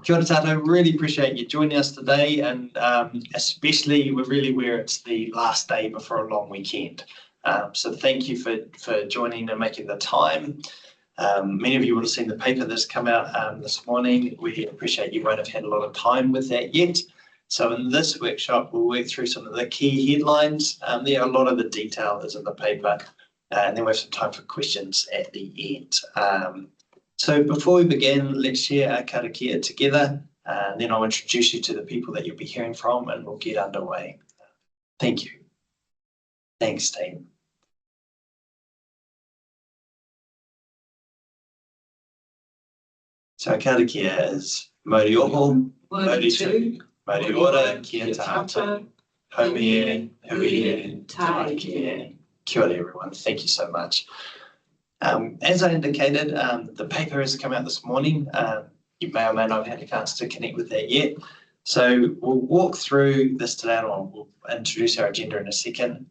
Kia ora tātou, really appreciate you joining us today, and especially we're really where it's the last day before a long weekend. So thank you for joining and making the time. Many of you would have seen the paper that's come out this morning. We appreciate you won't have had a lot of time with that yet. So in this workshop, we'll work through some of the key headlines. There are a lot of the detail is in the paper, and then we have some time for questions at the end. So before we begin, let's share our karakia together, and then I'll introduce you to the people that you'll be hearing from, and we'll get underway. Thank you. Thanks, team. So our karakia is Mauri oho, Mauri tū, Mauri ora, kia tātou, haumie, hui, tāmaki. Kia ora, everyone. Thank you so much. As I indicated, the paper has come out this morning. You may or may not have had a chance to connect with that yet. So we'll walk through this today, and we'll introduce our agenda in a second.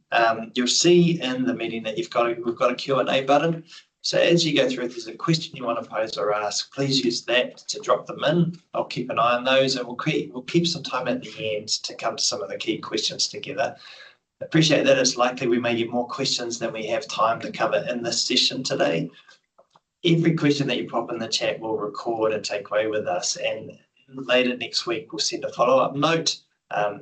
You'll see in the meeting that we've got a Q&A button. So as you go through, if there's a question you want to pose or ask, please use that to drop them in. I'll keep an eye on those, and we'll keep some time at the end to come to some of the key questions together. Appreciate that it's likely we may get more questions than we have time to cover in this session today. Every question that you pop in the chat we'll record and take away with us, and later next week we'll send a follow-up note.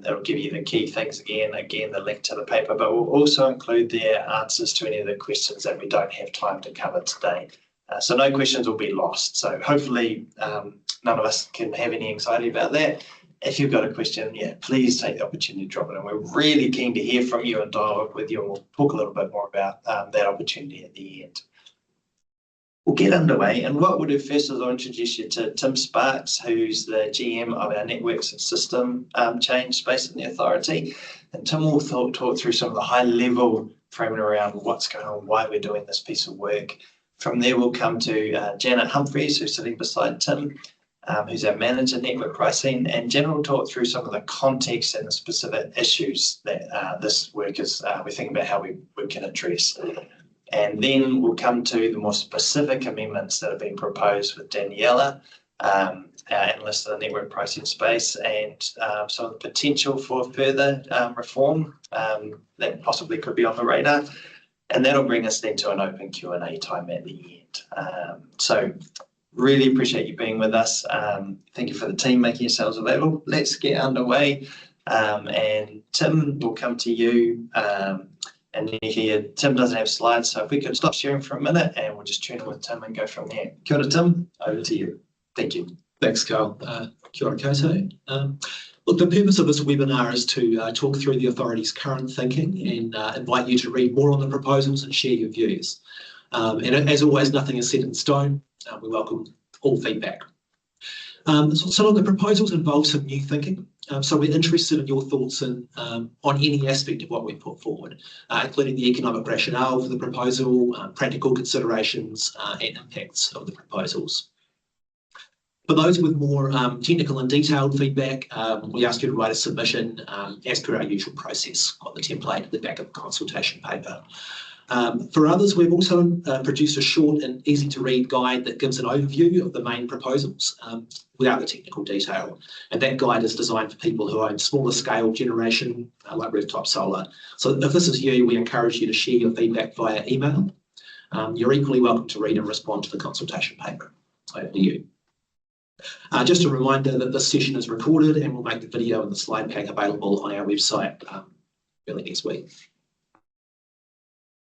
It'll give you the key things again, the link to the paper, but we'll also include their answers to any of the questions that we don't have time to cover today. So no questions will be lost. So hopefully none of us can have any anxiety about that. If you've got a question, please take the opportunity to drop it in. We're really keen to hear from you and dialogue with you, and we'll talk a little bit more about that opportunity at the end. We'll get underway, and what we'll do first is I'll introduce you to Tim Sparks, who's the GM of our Networks and System Change Space in the Authority. And Tim will talk through some of the high-level framing around what's going on, why we're doing this piece of work. From there, we'll come to Janet Humphreys, who's sitting beside Tim, who's our manager network pricing, and Jen will talk through some of the context and the specific issues that this work is, we think about how we can address. And then we'll come to the more specific amendments that have been proposed with Daniela, our analyst in the network pricing space, and some of the potential for further reform that possibly could be on the radar. And that'll bring us then to an open Q&A time at the end. So really appreciate you being with us. Thank you for the team making yourselves available. Let's get underway. And Tim, will come to you. And then here, Tim doesn't have slides, so if we could stop sharing for a minute and we'll just tune in with Tim and go from there. Kia ora, Tim, over to you. Thank you. Thanks, Carl. Kia ora koutou. Look, the purpose of this webinar is to talk through the authority's current thinking and invite you to read more on the proposals and share your views. And as always, nothing is set in stone. We welcome all feedback. Some of the proposals involve some new thinking. So we're interested in your thoughts on any aspect of what we put forward, including the economic rationale for the proposal, practical considerations and impacts of the proposals. For those with more technical and detailed feedback, we ask you to write a submission as per our usual process on the template at the back of the consultation paper. For others, we've also produced a short and easy to read guide that gives an overview of the main proposals without the technical detail. And that guide is designed for people who own smaller scale generation like rooftop solar. So if this is you, we encourage you to share your feedback via email. You're equally welcome to read and respond to the consultation paper. Over to you. Just a reminder that this session is recorded, and we'll make the video and the slide pack available on our website early next week.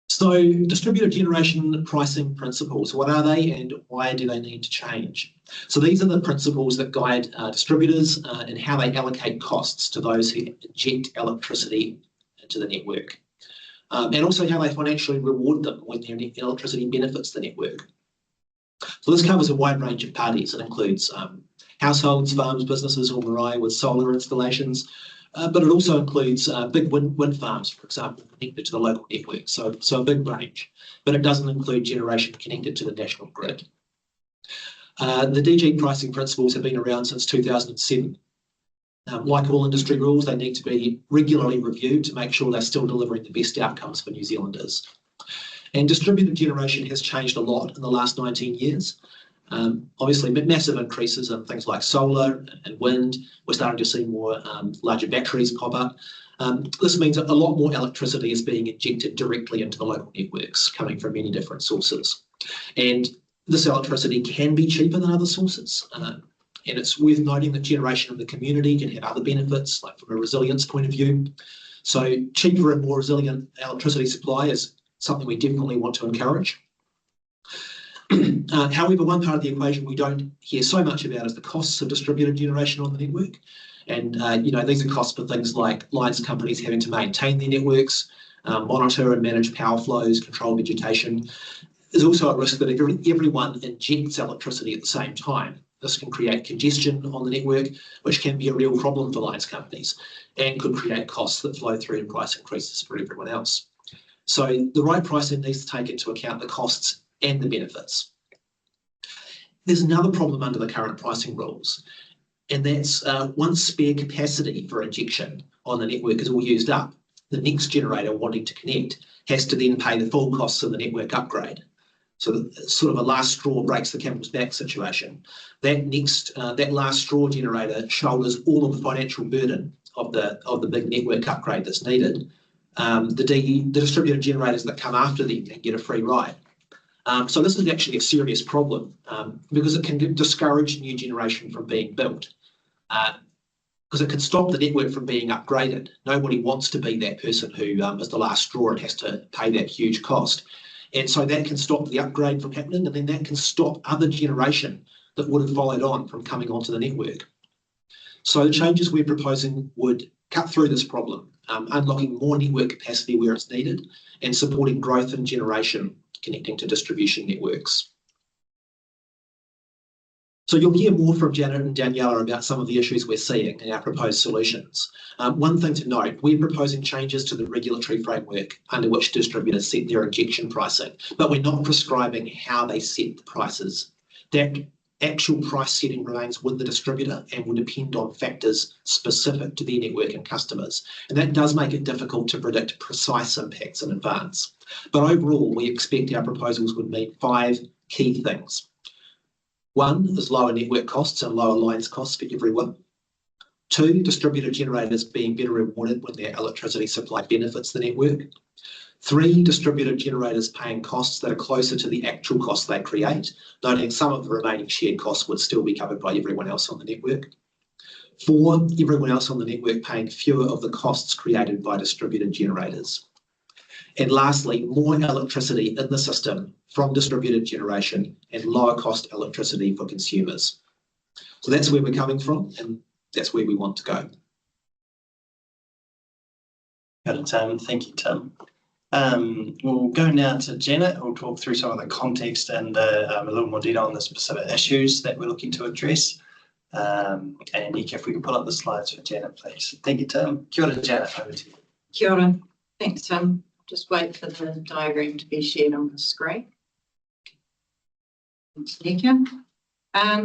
So distributed generation pricing principles, what are they and why do they need to change? So these are the principles that guide distributors in how they allocate costs to those who inject electricity into the network, and also how they financially reward them when their electricity benefits the network. So this covers a wide range of parties. It includes households, farms, businesses, or marae with solar installations, but it also includes big wind farms, for example, connected to the local network, so a big range, but it doesn't include generation connected to the national grid. The DG pricing principles have been around since 2007. Like all industry rules, they need to be regularly reviewed to make sure they're still delivering the best outcomes for New Zealanders. And distributed generation has changed a lot in the last 19 years. Obviously, massive increases in things like solar and wind. We're starting to see more larger batteries pop up. This means that a lot more electricity is being injected directly into the local networks, coming from many different sources. And this electricity can be cheaper than other sources. And it's worth noting that generation of the community can have other benefits, like from a resilience point of view. So cheaper and more resilient electricity supply is something we definitely want to encourage. However, one part of the equation we don't hear so much about is the costs of distributed generation on the network. And, these are costs for things like lines companies having to maintain their networks, monitor and manage power flows, control vegetation. There's also a risk that if everyone injects electricity at the same time, this can create congestion on the network, which can be a real problem for lines companies and could create costs that flow through to price increases for everyone else. So the right pricing needs to take into account the costs and the benefits. There's another problem under the current pricing rules, and that's once spare capacity for injection on the network is all used up, the next generator wanting to connect has to then pay the full costs of the network upgrade. So sort of a last straw breaks the camel's back situation. That last straw generator shoulders all of the financial burden of the big network upgrade that's needed. The distributed generators that come after them can get a free ride. So this is actually a serious problem because it can discourage new generation from being built. Because it can stop the network from being upgraded. Nobody wants to be that person who is the last straw and has to pay that huge cost. And so that can stop the upgrade from happening, and then that can stop other generation that would have followed on from coming onto the network. So the changes we're proposing would cut through this problem, unlocking more network capacity where it's needed and supporting growth in generation connecting to distribution networks. So you'll hear more from Janet and Daniela about some of the issues we're seeing in our proposed solutions. One thing to note, we're proposing changes to the regulatory framework under which distributors set their injection pricing, but we're not prescribing how they set the prices. That actual price setting remains with the distributor and will depend on factors specific to their network and customers. And that does make it difficult to predict precise impacts in advance. But overall, we expect our proposals would mean 5 key things. 1 is lower network costs and lower lines costs for everyone. 2, distributed generators being better rewarded when their electricity supply benefits the network. 3, distributed generators paying costs that are closer to the actual costs they create, noting some of the remaining shared costs would still be covered by everyone else on the network. 4, everyone else on the network paying fewer of the costs created by distributed generators. And lastly, more electricity in the system from distributed generation and lower cost electricity for consumers. So that's where we're coming from, and that's where we want to go. Got it, Tim. Thank you, Tim. We'll go now to Janet, who'll talk through some of the context and a little more detail on the specific issues that we're looking to address. And Nick, if we can pull up the slides for Janet, please. Thank you, Tim. Kia ora, Janet, over to you. Kia ora. Thanks, Tim. Just wait for the diagram to be shared on the screen. Thanks, Nika.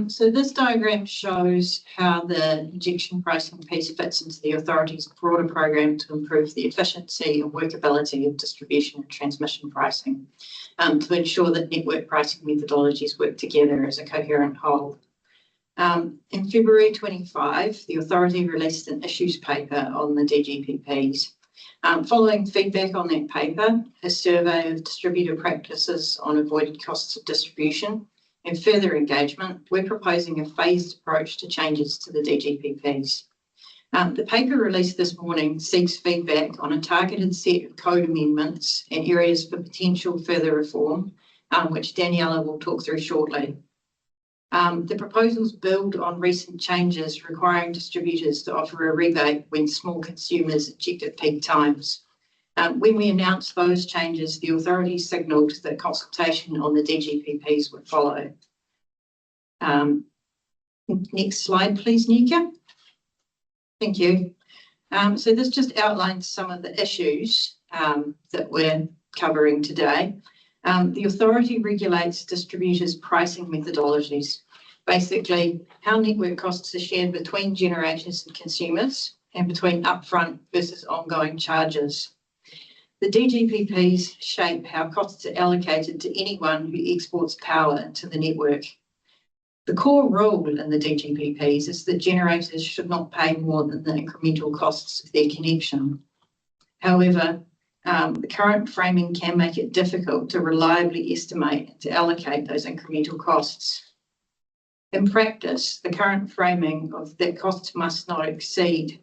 So this diagram shows how the injection pricing piece fits into the authority's broader program to improve the efficiency and workability of distribution and transmission pricing, to ensure that network pricing methodologies work together as a coherent whole. In February 25, the authority released an issues paper on the DGPPs. Following feedback on that paper, a survey of distributor practices on avoided costs of distribution and further engagement, we're proposing a phased approach to changes to the DGPPs. The paper released this morning seeks feedback on a targeted set of code amendments and areas for potential further reform, which Daniela will talk through shortly. The proposals build on recent changes requiring distributors to offer a rebate when small consumers inject at peak times. When we announced those changes, the authority signalled that consultation on the DGPPs would follow. Next slide, please, Nika. Thank you. So this just outlines some of the issues that we're covering today. The authority regulates distributors' pricing methodologies, basically how network costs are shared between generators and consumers and between upfront versus ongoing charges. The DGPPs shape how costs are allocated to anyone who exports power into the network. The core rule in the DGPPs is that generators should not pay more than the incremental costs of their connection. However, the current framing can make it difficult to reliably estimate and to allocate those incremental costs. In practice, the current framing of that costs must not exceed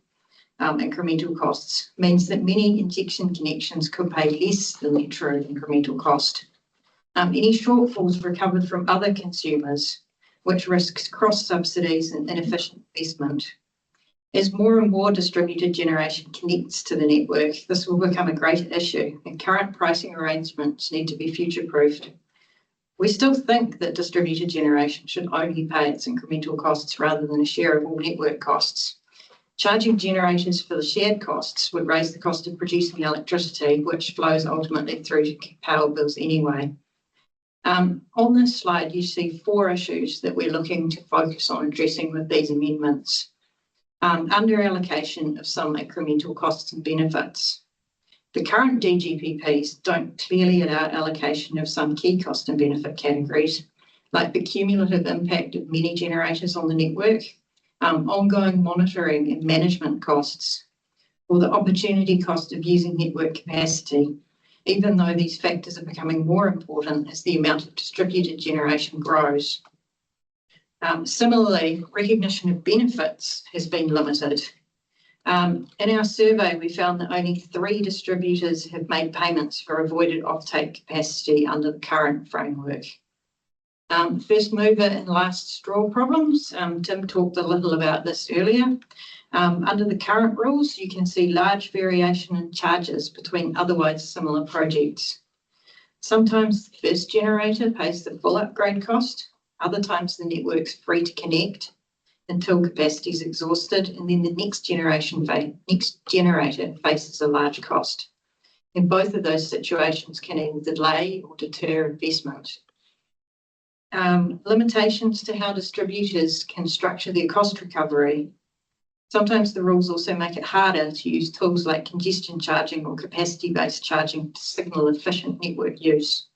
incremental costs means that many injection connections could pay less than the true incremental cost. Any shortfalls recovered from other consumers, which risks cross subsidies and inefficient investment. As more and more distributed generation connects to the network, this will become a greater issue, and current pricing arrangements need to be future-proofed. We still think that distributed generation should only pay its incremental costs rather than a share of all network costs. Charging generators for the shared costs would raise the cost of producing electricity, which flows ultimately through to power bills anyway. On this slide, you see 4 issues that we're looking to focus on addressing with these amendments. Under allocation of some incremental costs and benefits. The current DGPPs don't clearly allow allocation of some key cost and benefit categories, like the cumulative impact of many generators on the network, ongoing monitoring and management costs, or the opportunity cost of using network capacity, even though these factors are becoming more important as the amount of distributed generation grows. Similarly, recognition of benefits has been limited. In our survey, we found that only 3 distributors have made payments for avoided offtake capacity under the current framework. First mover and last straw problems. Tim talked a little about this earlier. Under the current rules, you can see large variation in charges between otherwise similar projects. Sometimes the first generator pays the full upgrade cost. Other times the network's free to connect until capacity is exhausted, and then the next generator faces a large cost. In both of those situations can either delay or deter investment. Limitations to how distributors can structure their cost recovery. Sometimes the rules also make it harder to use tools like congestion charging or capacity-based charging to signal efficient network use.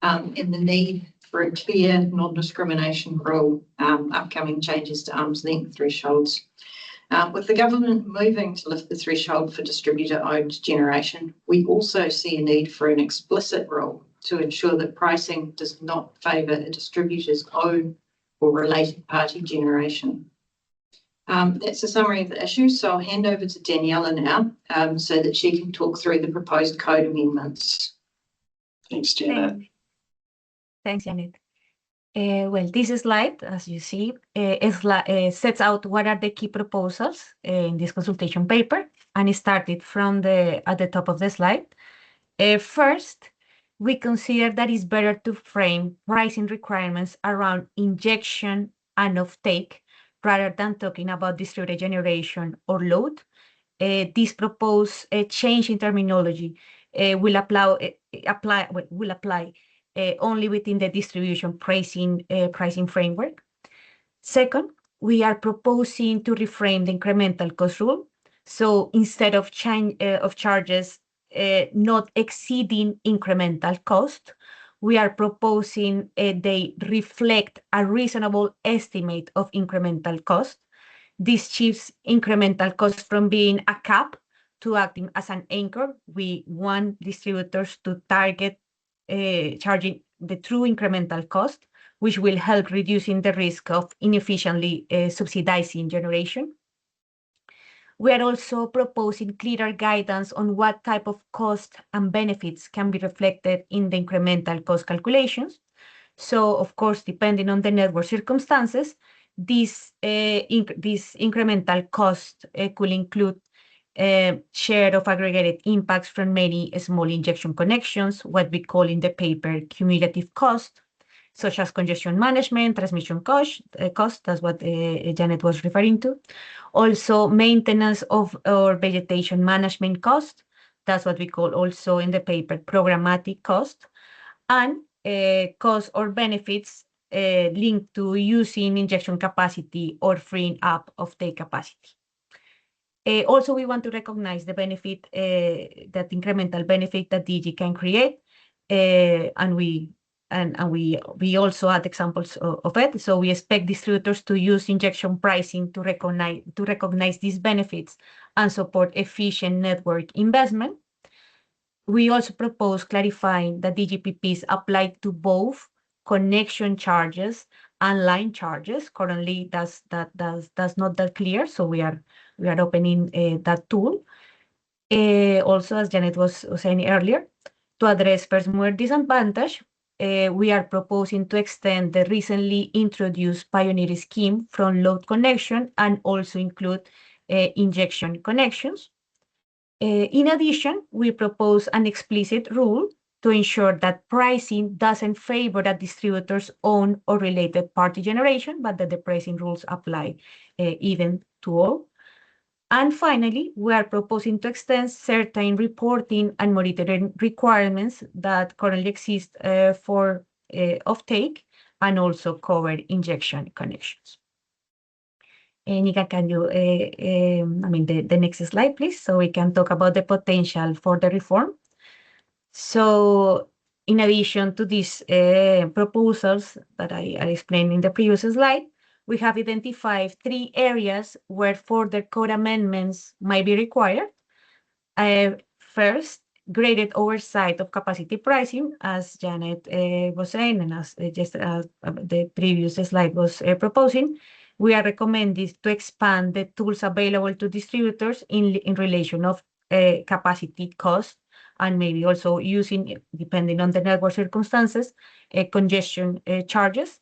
And the need for a clear non-discrimination rule, upcoming changes to arm's length thresholds. With the government moving to lift the threshold for distributor-owned generation, we also see a need for an explicit rule to ensure that pricing does not favour a distributor's own or related party generation. That's a summary of the issues, so I'll hand over to Daniela now so that she can talk through the proposed code amendments. Thanks, Janet. Thanks, Janet. Well, this slide, as you see, sets out what are the key proposals in this consultation paper, and it started from at the top of the slide. First, we consider that it's better to frame pricing requirements around injection and offtake rather than talking about distributed generation or load. This proposed change in terminology will apply only within the distribution pricing framework. Second, we are proposing to reframe the incremental cost rule. So instead of charges not exceeding incremental cost, we are proposing they reflect a reasonable estimate of incremental cost. This shifts incremental cost from being a cap to acting as an anchor. We want distributors to target charging the true incremental cost, which will help reducing the risk of inefficiently subsidizing generation. We are also proposing clearer guidance on what type of cost and benefits can be reflected in the incremental cost calculations. So, of course, depending on the network circumstances, this incremental cost could include share of aggregated impacts from many small injection connections, what we call in the paper cumulative cost, such as congestion management, transmission cost, that's what Janet was referring to. Also, maintenance of or vegetation management cost, that's what we call also in the paper programmatic cost, and costs or benefits linked to using injection capacity or freeing up of the capacity. Also, we want to recognize the benefit, that incremental benefit that DG can create, and we we also had examples of it. So we expect distributors to use injection pricing to recognize these benefits and support efficient network investment. We also propose clarifying that DGPPs apply to both connection charges and line charges. Currently, that's not that clear, so we are opening that tool. Also, as Janet was saying earlier, to address first mover disadvantage, we are proposing to extend the recently introduced Pioneer scheme from load connection and also include injection connections. In addition, we propose an explicit rule to ensure that pricing doesn't favor a distributor's own or related party generation, but that the pricing rules apply even to all. And finally, we are proposing to extend certain reporting and monitoring requirements that currently exist for offtake and also cover injection connections. Nika, can you, the next slide, please, so we can talk about the potential for the reform. So in addition to these proposals that I explained in the previous slide, we have identified 3 areas where further code amendments might be required. First, graded oversight of capacity pricing, as Janet was saying, and as the previous slide was proposing. We are recommending to expand the tools available to distributors in relation of capacity cost, and maybe also using, depending on the network circumstances, congestion charges.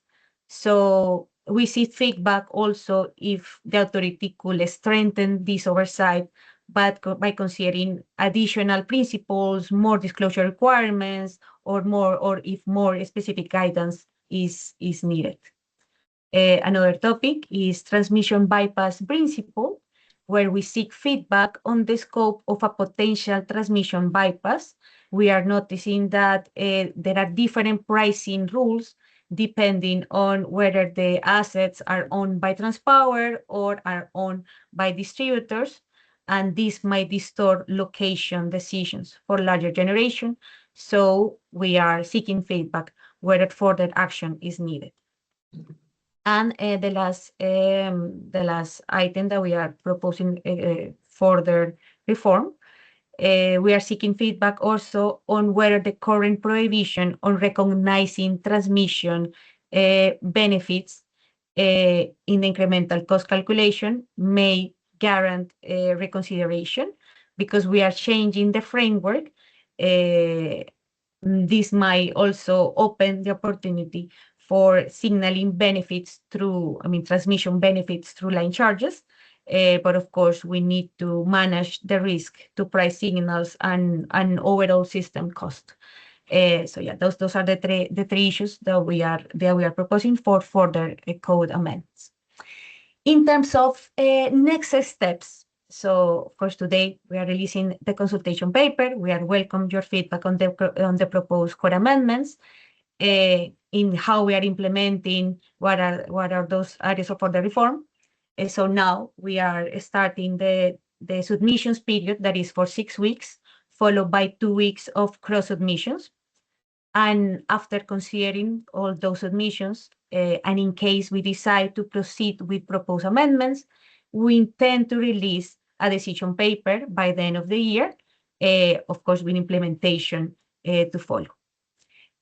So we see feedback also if the authority could strengthen this oversight, but by considering additional principles, more disclosure requirements, or if more specific guidance is needed. Another topic is transmission bypass principle, where we seek feedback on the scope of a potential transmission bypass. We are noticing that there are different pricing rules depending on whether the assets are owned by Transpower or are owned by distributors, and this might distort location decisions for larger generation. So we are seeking feedback whether further action is needed. And the last item that we are proposing further reform, we are seeking feedback also on whether the current prohibition on recognizing transmission benefits in the incremental cost calculation may guarantee reconsideration, because we are changing the framework. This might also open the opportunity for signaling benefits through, transmission benefits through line charges. But of course, we need to manage the risk to price signals and overall system cost. So yeah, those are the three issues that we are proposing for further code amendments. In terms of next steps, so of course today we are releasing the consultation paper. We are welcome your feedback on the proposed code amendments. In how we are implementing what are those areas for the reform. So now we are starting the submissions period that is for 6 weeks, followed by 2 weeks of cross submissions. And after considering all those submissions, and in case we decide to proceed with proposed amendments, we intend to release a decision paper by the end of the year, of course with implementation to follow.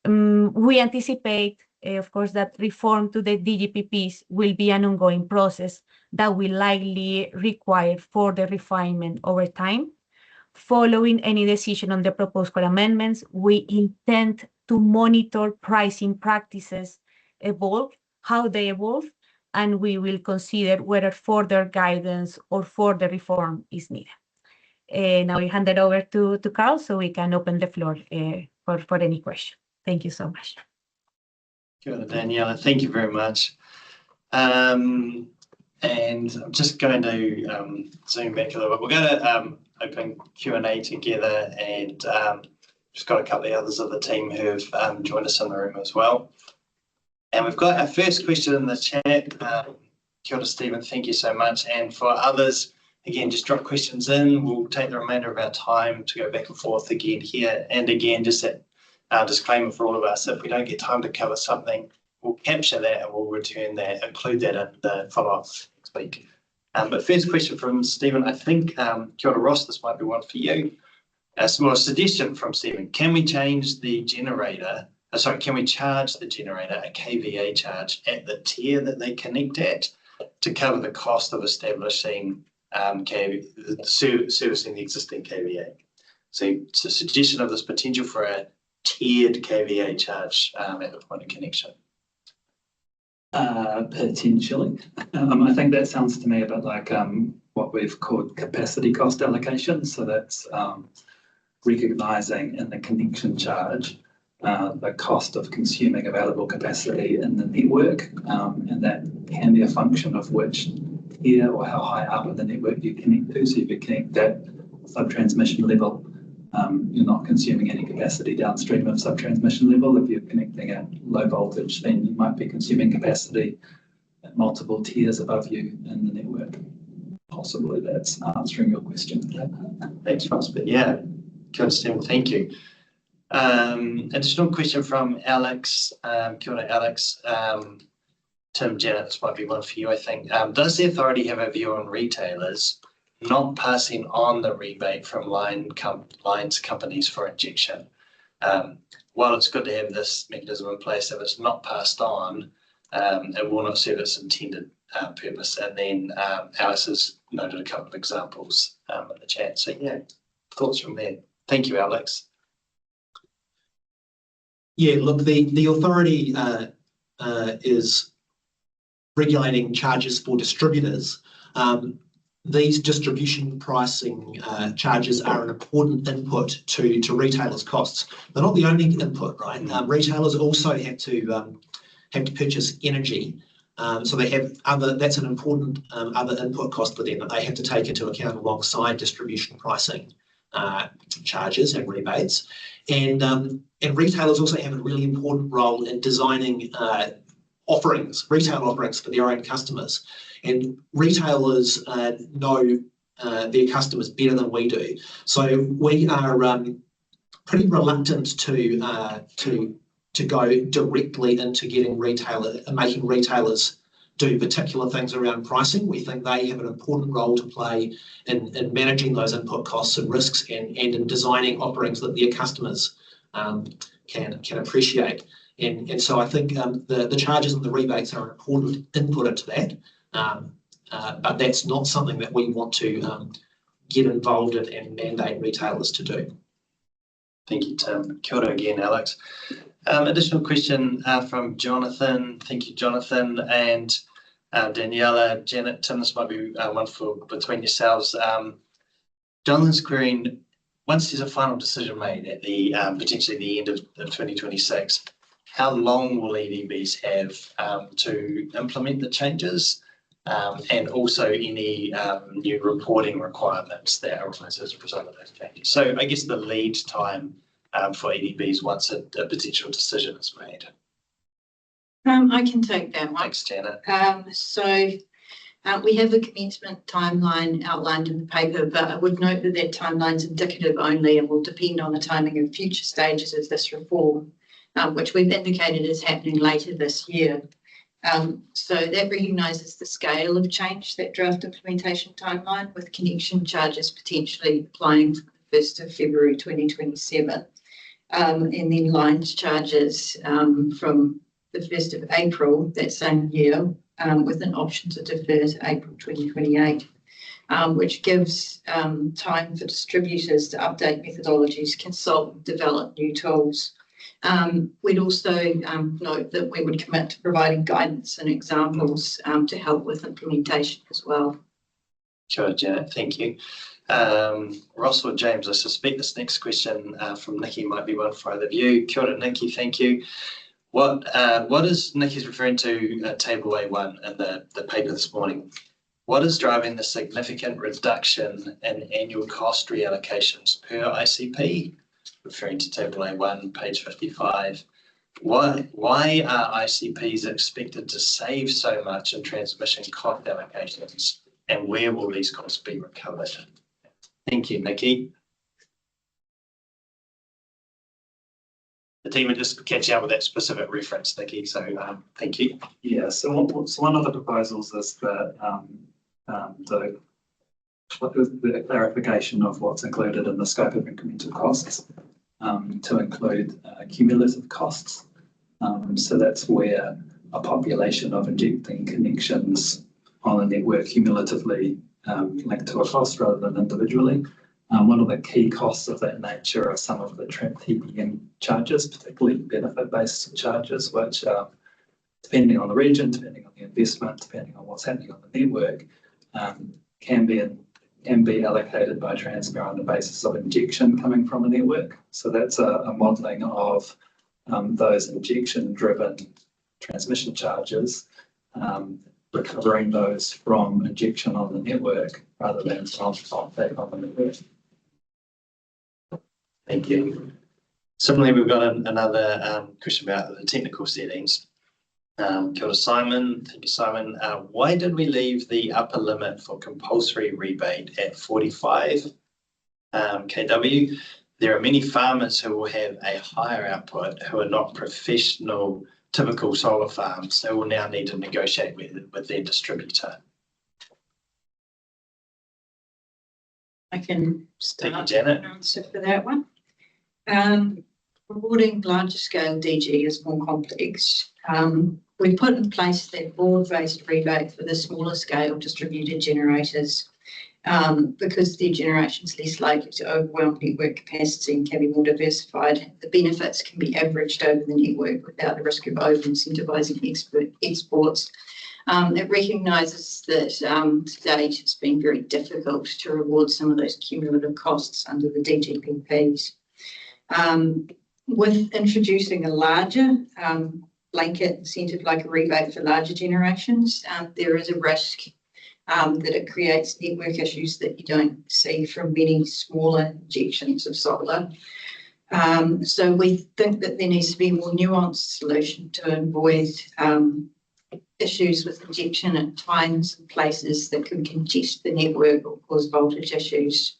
We anticipate, of course, that reform to the DGPPs will be an ongoing process that will likely require further refinement over time. Following any decision on the proposed code amendments, we intend to monitor pricing practices evolve, how they evolve, and we will consider whether further guidance or further reform is needed. Now I hand it over to Carl so we can open the floor for any question. Thank you so much. Kia ora, Daniela. Thank you very much. And I'm just going to zoom back a little bit. We're going to open Q&A together, and just got a couple of others of the team who've joined us in the room as well. And we've got our first question in the chat. Kia ora, Stephen. Thank you so much. And for others, again, just drop questions in. We'll take the remainder of our time to go back and forth again here. And again, just that disclaimer for all of us, if we don't get time to cover something, we'll capture that and we'll return that, include that in the follow-up next week. But first question from Stephen, I think, kia ora Ross, this might be one for you. A small suggestion from Stephen, can we change the generator, can we charge the generator a KVA charge at the tier that they connect at to cover the cost of establishing servicing the existing KVA? So it's a suggestion of this potential for a tiered KVA charge at the point of connection. Potentially. I think that sounds to me a bit like what we've called capacity cost allocation. So that's recognising in the connection charge the cost of consuming available capacity in the network, and that can be a function of which tier or how high up in the network you connect to. So if you connect at sub-transmission level, you're not consuming any capacity downstream of sub-transmission level. If you're connecting at low voltage, then you might be consuming capacity at multiple tiers above you in the network. Possibly that's answering your question. Thanks, Ross. But yeah, good, Stephen, thank you. Additional question from Alex. Kia ora, Alex. Tim, Janet, this might be one for you, I think. Does the authority have a view on retailers not passing on the rebate from lines companies for injection? While it's good to have this mechanism in place, if it's not passed on, it will not serve its intended purpose. And then Alex has noted a couple of examples in the chat. So yeah, thoughts from there. Thank you, Alex. Yeah, look, the authority is regulating charges for distributors. These distribution pricing charges are an important input to retailers' costs. They're not the only input, right? Retailers also have to purchase energy. So they have that's an important other input cost for them that they have to take into account alongside distribution pricing charges and rebates. And retailers also have a really important role in designing retail offerings for their own customers. And retailers know their customers better than we do. So we are pretty reluctant to go directly into making retailers do particular things around pricing. We think they have an important role to play in managing those input costs and risks and in designing offerings that their customers can appreciate. And so I think the charges and the rebates are an important input into that. But that's not something that we want to get involved in and mandate retailers to do. Thank you, Tim. Kia ora again, Alex. Additional question from Jonathan. Thank you, Jonathan. And Daniela, Janet, Tim, this might be one for between yourselves. Jonathan's querying, once there's a final decision made at the potentially the end of 2026, how long will EDBs have to implement the changes, and also any new reporting requirements that arise as a result of those changes? So I guess the lead time for EDBs once a potential decision is made. I can take that one. Thanks, Janet. We have a commencement timeline outlined in the paper, but I would note that that timeline is indicative only and will depend on the timing of future stages of this reform, which we've indicated is happening later this year. So that recognises the scale of change, that draft implementation timeline, with connection charges potentially applying from the 1st of February 2027, and then lines charges from the 1st of April that same year, with an option to defer to April 2028, which gives time for distributors to update methodologies, consult and develop new tools. We'd also note that we would commit to providing guidance and examples to help with implementation as well. Sure, Janet, thank you. Ross or James, I suspect this next question from Nikki might be one for either of you. Kia ora, Nikki, thank you. What is Nikki's referring to table A1 in the paper this morning? What is driving the significant reduction in annual cost reallocations per ICP? Referring to table A1, page 55. Why are ICPs expected to save so much in transmission cost allocations, and where will these costs be recovered? Thank you, Nikki. the team are just catching up with that specific reference, Nikki. So thank you. Yeah, so one of the proposals is that the clarification of what's included in the scope of incremental costs to include cumulative costs. So that's where a population of injecting connections on a network cumulatively linked to a cost rather than individually. One of the key costs of that nature are some of the TPM charges, particularly benefit-based charges, which depending on the region, depending on the investment, depending on what's happening on the network, can be allocated by Transpower on the basis of injection coming from a network. So that's a modelling of those injection-driven transmission charges, recovering those from injection on the network rather than from back on the network. Thank you. Similarly, we've got another question about the technical settings. Kia ora, Simon. Thank you, Simon. Why did we leave the upper limit for compulsory rebate at 45 kW? There are many farmers who will have a higher output who are not professional, typical solar farms. They will now need to negotiate with their distributor. I can start. Thank you, Janet. An answer for that one. Rewarding larger scale DG is more complex. We put in place that broad-based rebate for the smaller scale distributed generators because their generation is less likely to overwhelm network capacity and can be more diversified. The benefits can be averaged over the network without the risk of over-incentivising exports. It recognises that to date it's been very difficult to reward some of those cumulative costs under the DGPPs. With introducing a larger blanket incentive like a rebate for larger generations, there is a risk that it creates network issues that you don't see from many smaller injections of solar. So we think that there needs to be a more nuanced solution to avoid issues with injection at times and places that can congest the network or cause voltage issues.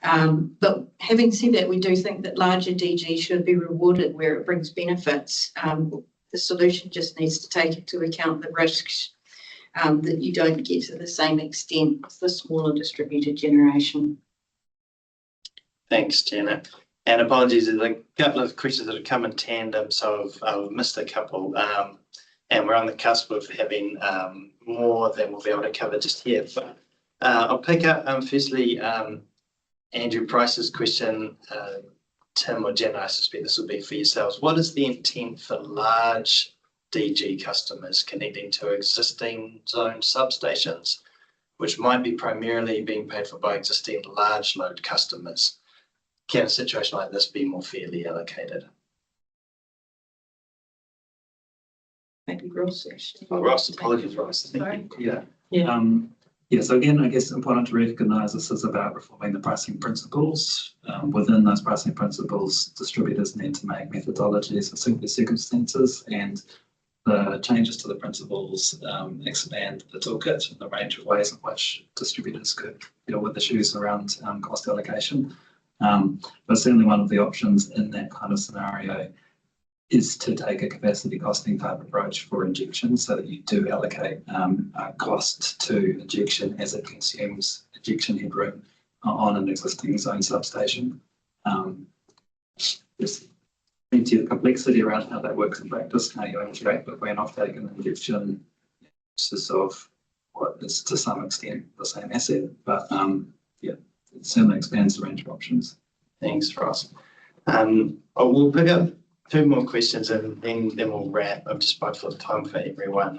But having said that, we do think that larger DG should be rewarded where it brings benefits. The solution just needs to take into account the risks that you don't get to the same extent with the smaller distributed generation. Thanks, Janet. And apologies, there's a couple of questions that have come in tandem, so I've missed a couple. And we're on the cusp of having more than we'll be able to cover just here. But I'll pick up firstly Andrew Price's question. Tim or Jen, I suspect this will be for yourselves. What is the intent for large DG customers connecting to existing zone substations, which might be primarily being paid for by existing large load customers? Can a situation like this be more fairly allocated? Maybe Ross. Oh, Ross, apologies, Ross. Sorry. Yeah. Yeah. Yeah, so again, I guess important to recognise this is about reforming the pricing principles. Within those pricing principles, distributors need to make methodologies for simply circumstances, and the changes to the principles expand the toolkit and the range of ways in which distributors could deal with issues around cost allocation. But certainly one of the options in that kind of scenario is to take a capacity costing type approach for injection so that you do allocate cost to injection as it consumes injection headroom on an existing zone substation. There's plenty of complexity around how that works in practice, how you integrate between offtake and injection uses of what is to some extent the same asset, but yeah, it certainly expands the range of options. Thanks, Ross. We'll pick up two more questions and then we'll wrap. I'm just mindful of time for everyone.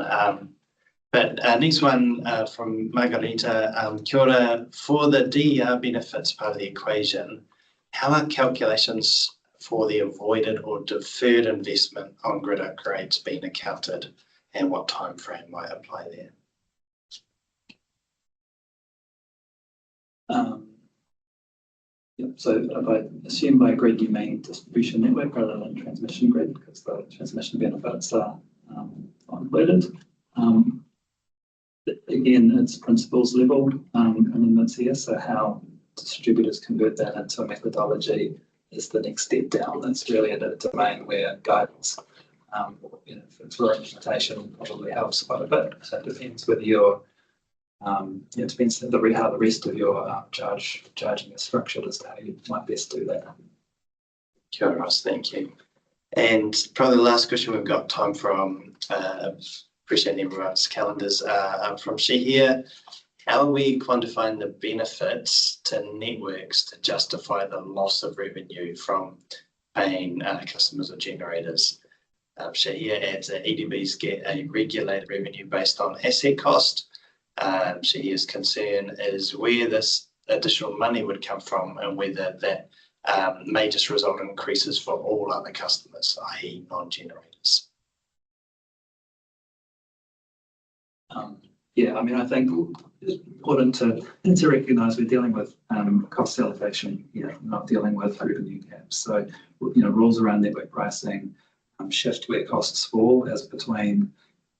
But next one from Margarita. Kia ora. For the DER benefits part of the equation, how are calculations for the avoided or deferred investment on grid upgrades being accounted, and what time frame might apply there? Yep. So if I assume by grid you mean distribution network rather than transmission grid, because the transmission benefits are included. Again, it's principles level amendments here, so how distributors convert that into a methodology is the next step down. That's really a domain where guidance, for implementation probably helps quite a bit. So it depends whether you're, it depends how the rest of your charging is structured as to how you might best do that. Kia ora, Ross, thank you. And probably the last question we've got time from, appreciate everyone's calendars, from Shehir. How are we quantifying the benefits to networks to justify the loss of revenue from paying customers or generators? Shehir adds that EDBs get a regulated revenue based on asset cost. Shehir's concern is where this additional money would come from and whether that may just result in increases for all other customers, i.e. non-generators. Yeah, I mean, I think it's important to recognise we're dealing with cost allocation here, not dealing with revenue caps. So, rules around network pricing shift where costs fall as between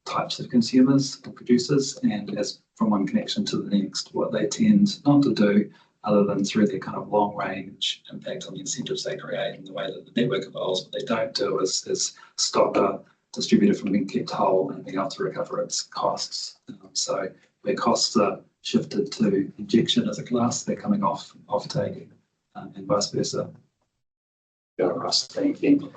types of consumers or producers and as from one connection to the next. What they tend not to do, other than through their kind of long range impact on the incentives they create and the way that the network evolves, what they don't do is stop a distributor from being kept whole and being able to recover its costs. So where costs are shifted to injection as a class, they're coming off take and vice versa. Yeah, Ross, thank you.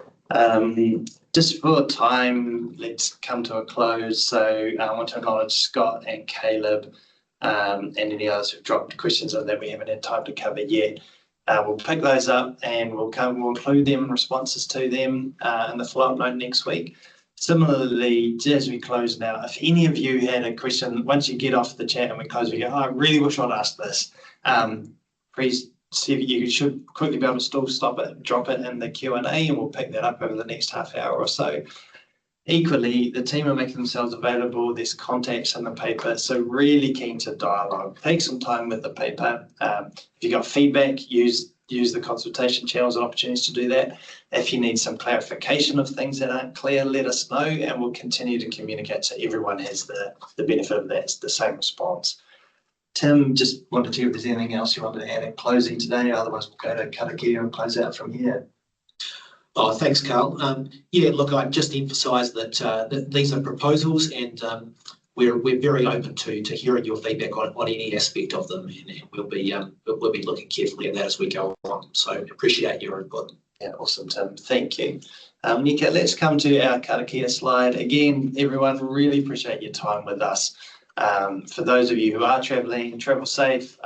Just for time, let's come to a close. So I want to acknowledge Scott and Caleb and any others who've dropped questions on that we haven't had time to cover yet. We'll pick those up and we'll include them and responses to them in the follow-up note next week. Similarly, as we close now, if any of you had a question, once you get off the chat and we close, we go, I really wish I'd asked this. Please see if you should quickly be able to still stop it, drop it in the Q&A, and we'll pick that up over the next half hour or so. Equally, the team are making themselves available. There's contacts in the paper, so really keen to dialogue. Take some time with the paper. If you've got feedback, use the consultation channels and opportunities to do that. If you need some clarification of things that aren't clear, let us know, and we'll continue to communicate so everyone has the benefit of that, the same response. Tim, just wanted to hear if there's anything else you wanted to add in closing today, otherwise we'll go to karakia and close out from here. Oh, thanks, Carl. Yeah, look, I'd just emphasise that these are proposals and we're very open to hearing your feedback on any aspect of them, and we'll be looking carefully at that as we go on. So appreciate your input. Yeah, awesome, Tim. Thank you. Nika, let's come to our karakia slide. Again, everyone, really appreciate your time with us. For those of you who are travelling, travel safe,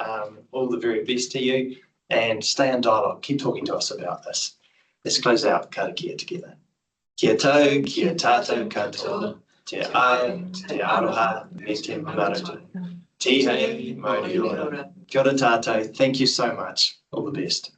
all the very best to you, and stay in dialogue. Keep talking to us about this. Let's close out karakia together. Kia tau, kia tātou katoa, te ao, te aroha, me te manarutu. Te hei, mauri ora. Kia ora tātou. Thank you so much. All the best.